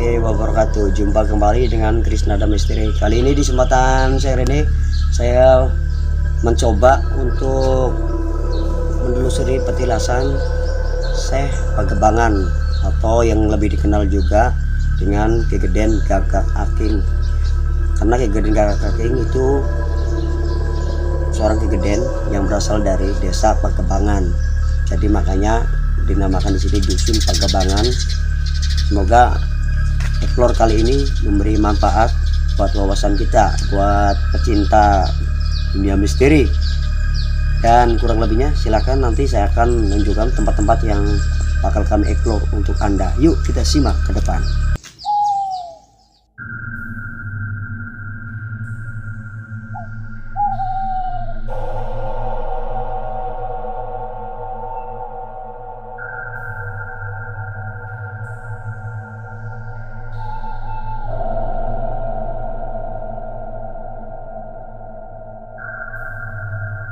warahmatullahi wabarakatuh. Jumpa kembali dengan Krisnada Misteri. Kali ini di kesempatan share ini saya mencoba untuk menelusuri petilasan Syekh Pagebangan atau yang lebih dikenal juga dengan Ki Geden Gagak Aking. Karena Ki Geden Gagak Aking itu seorang Ki Geden yang berasal dari desa Pagebangan. Jadi makanya dinamakan di sini dusun Pagebangan. Semoga explore kali ini memberi manfaat buat wawasan kita, buat pecinta dunia misteri. Dan kurang lebihnya silakan nanti saya akan menunjukkan tempat-tempat yang bakal kami explore untuk Anda. Yuk kita simak ke depan.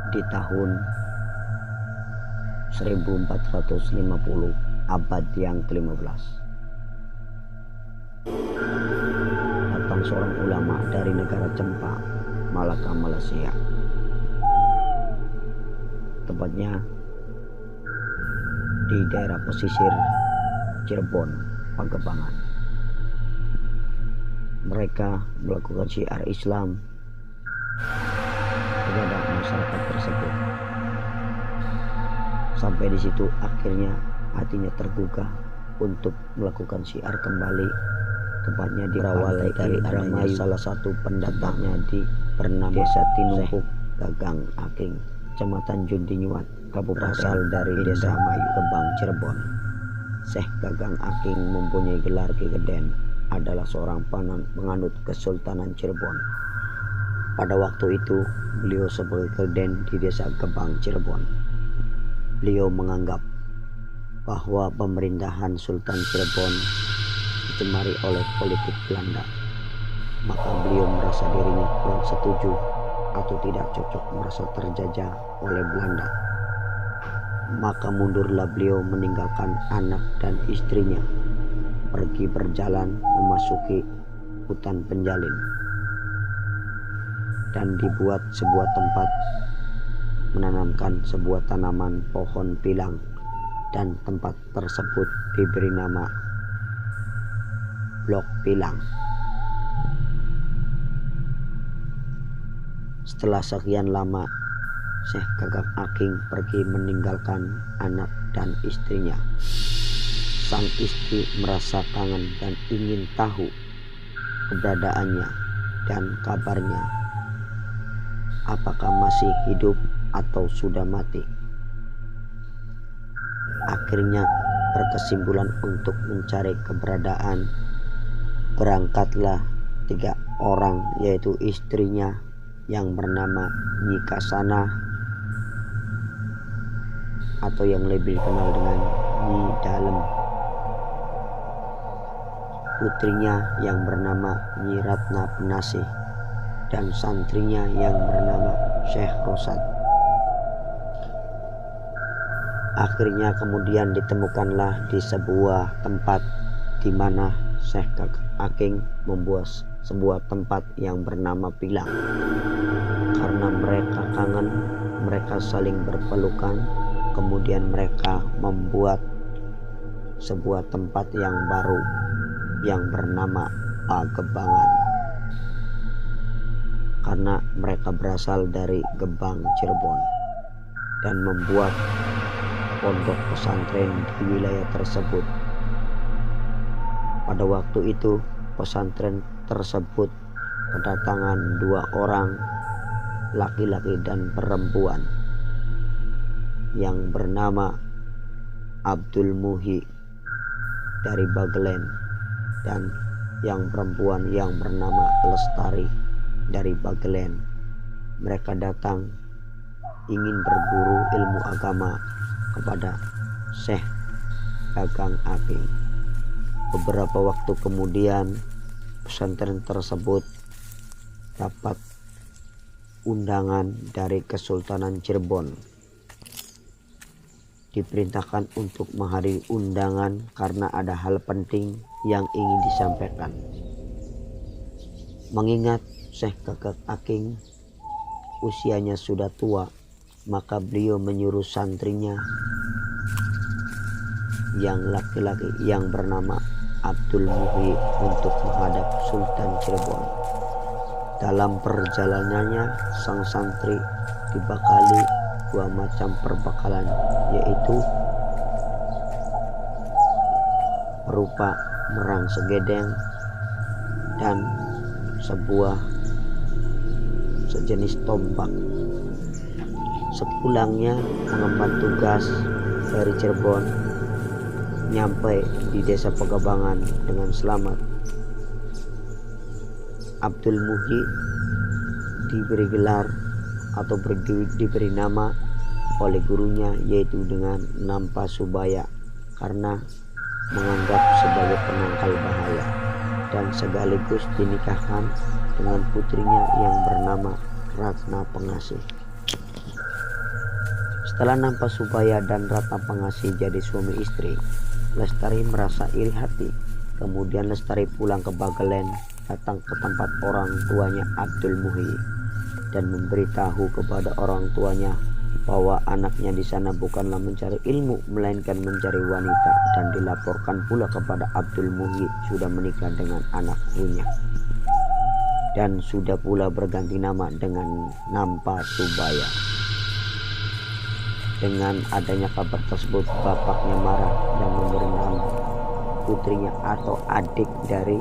Di tahun 1450 abad yang ke-15 datang seorang ulama dari negara Cempa, Malaka, Malaysia, tepatnya di daerah pesisir Cirebon, Pagebangan. Mereka melakukan syiar Islam kepada masyarakat tersebut. Sampai di situ akhirnya hatinya tergugah untuk melakukan syiar kembali, tepatnya berawal dari Indramayu. Salah satu pendatangnya bernama Desa Tinumpuk Gagang Aking, Kecamatan Jundinyuat, Kabupaten dari Desa Mayu, Gebang, Cirebon. Syekh Gagang Aking mempunyai gelar Ki Geden, adalah seorang penganut Kesultanan Cirebon. Pada waktu itu, beliau sebagai Geden di desa Gebang, Cirebon. Beliau menganggap bahwa pemerintahan Sultan Cirebon dicemari oleh politik Belanda. Maka beliau merasa dirinya kurang setuju atau tidak cocok, merasa terjajah oleh Belanda. Maka mundurlah beliau meninggalkan anak dan istrinya, pergi berjalan memasuki hutan penjalin, dan dibuat sebuah tempat menanamkan sebuah tanaman pohon pilang, dan tempat tersebut diberi nama Blok Pilang. Setelah sekian lama, Syekh Gagak Aking pergi meninggalkan anak dan istrinya. Sang istri merasa kangen dan ingin tahu keberadaannya dan kabarnya, apakah masih hidup atau sudah mati. Akhirnya berkesimpulan untuk mencari keberadaan, berangkatlah 3 orang, yaitu istrinya yang bernama Nyi Kasana atau yang lebih dikenal dengan Nyi Dalem, putrinya yang bernama Nyi Ratna Penasih, dan santrinya yang bernama Syekh Rosad. Akhirnya kemudian ditemukanlah di sebuah tempat di mana Syekh Gagak Aking membuat sebuah tempat yang bernama Pilang. Karena mereka kangen, mereka saling berpelukan, kemudian mereka membuat sebuah tempat yang baru yang bernama Pagebangan. Karena mereka berasal dari Gebang, Cirebon, dan membuat pondok pesantren di wilayah tersebut. Pada waktu itu pesantren tersebut kedatangan 2 orang laki-laki dan perempuan yang bernama Abdul Muhi dari Bagelen dan yang perempuan yang bernama Lestari dari Bagelen. Mereka datang ingin berguru ilmu agama kepada Syekh Gagang Aking. Beberapa waktu kemudian pesantren tersebut dapat undangan dari Kesultanan Cirebon diperintahkan untuk menghadiri undangan karena ada hal penting yang ingin disampaikan. Mengingat Syekh Kakak Aking usianya sudah tua, maka beliau menyuruh santrinya yang laki-laki yang bernama Abdul Muhyi untuk menghadap Sultan Cirebon. Dalam perjalanannya, sang santri dibekali 2 macam perbekalan, yaitu berupa merang segedeng dan sebuah sejenis tombak. Sepulangnya mengemban tugas dari Cirebon, nyampe di desa Pegabangan dengan selamat, Abdul Muhyi diberi gelar atau diberi nama oleh gurunya yaitu dengan Nampa Subaya karena menganggap sebagai penangkal bahaya, dan sekaligus dinikahkan dengan putrinya yang bernama Ratna Pengasih. Setelah Nampa Subaya dan Ratna Pengasih jadi suami istri, Lestari merasa iri hati. Kemudian Lestari pulang ke Bagelen, datang ke tempat orang tuanya Abdul Muhyi dan memberitahu kepada orang tuanya bahwa anaknya di sana bukanlah mencari ilmu melainkan mencari wanita, dan dilaporkan pula kepada Abdul Muhyi sudah menikah dengan anak ibunya dan sudah pula berganti nama dengan Nampa Subaya. Dengan adanya kabar tersebut, bapaknya marah dan memberi nama putrinya atau adik dari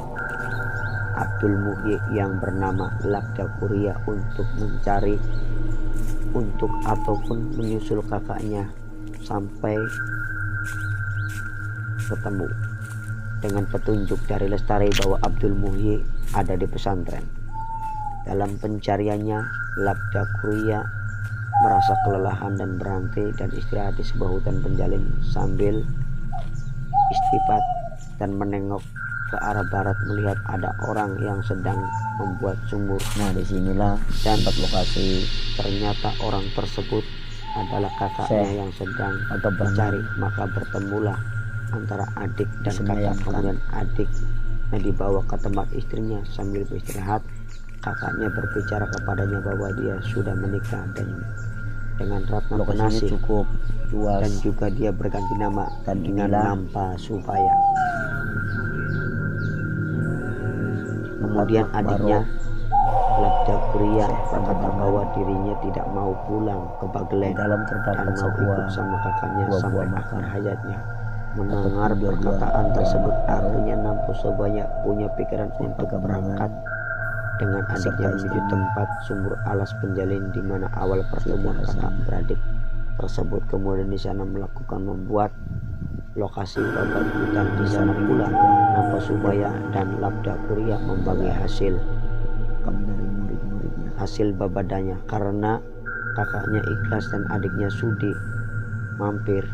Abdul Muhyi yang bernama Labda Kuria untuk ataupun menyusul kakaknya sampai ketemu. Dengan petunjuk dari Lestari bahwa Abdul Muhyi ada di pesantren. Dalam pencariannya, Labda Kuria merasa kelelahan dan berhenti dan istirahat di sebuah hutan penjalin sambil istifat dan menengok ke arah barat melihat ada orang yang sedang membuat sumur. Nah, disinilah dan tempat lokasi. Ternyata orang tersebut adalah kakaknya yang sedang mencari. Maka bertemulah antara adik dan kakak. Kemudian adiknya dibawa ke tempat istrinya sambil beristirahat. Kakaknya berbicara kepadanya bahwa dia sudah menikah dengan Ratna Pengasih cukup luas, dan juga dia berganti nama dengan Nampa Subaya. Kemudian adiknya Labda Kuria berkata bahwa dirinya tidak mau pulang ke Bagelen dan mau ikut sama kakaknya sampai akhir hayatnya. Mendengar perkataan tersebut, artinya Nampa Subaya punya pikiran untuk berangkat dengan adiknya menuju tempat sumur alas penjalin di mana awal pertemuan kakak beradik tersebut. Kemudian di sana membuat lokasi babat hutan. Di sana pula Nampa Subaya dan Labda Kuria membagi hasil babadanya karena kakaknya ikhlas dan adiknya sudi mampir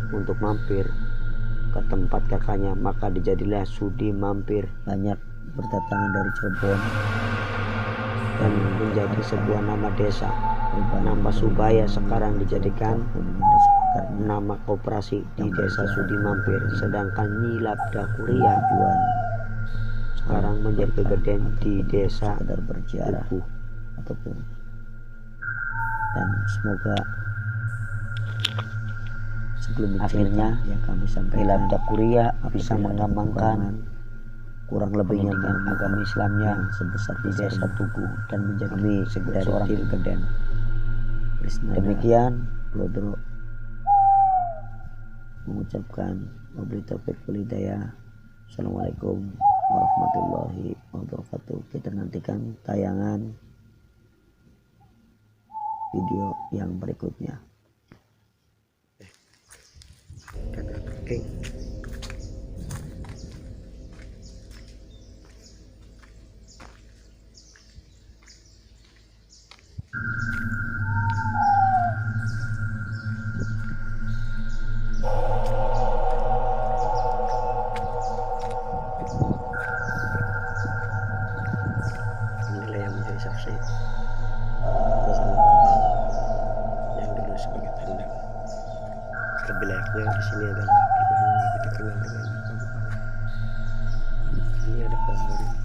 ke tempat kakaknya, maka dijadilah sudi mampir. Banyak berdatangan dari Cirebon dan menjadi sebuah nama desa. Nampa Subaya sekarang dijadikan nama koperasi di desa Sudi Mampir, sedangkan Nyi Labda Kuria sekarang menjadi kegedean di desa Ubu. Dan semoga sebelum akhirnya yang kami sampaikan, Labda Kuria bisa mengembangkan kurang lebihnya dengan agama Islamnya sebesar di desa Tugu dan menjadi seorang kegedean. Demikian Lodro mengucapkan wabillahi taufiq wal hidayah. Assalamualaikum warahmatullahi wabarakatuh. Kita nantikan tayangan video yang berikutnya. Oke. Inilah yang menjadi saksi bersama yang dulu sebagai tanda lebih layaknya di sini adalah bagaimana kita kenal dengan Bapak. Ini ada pohon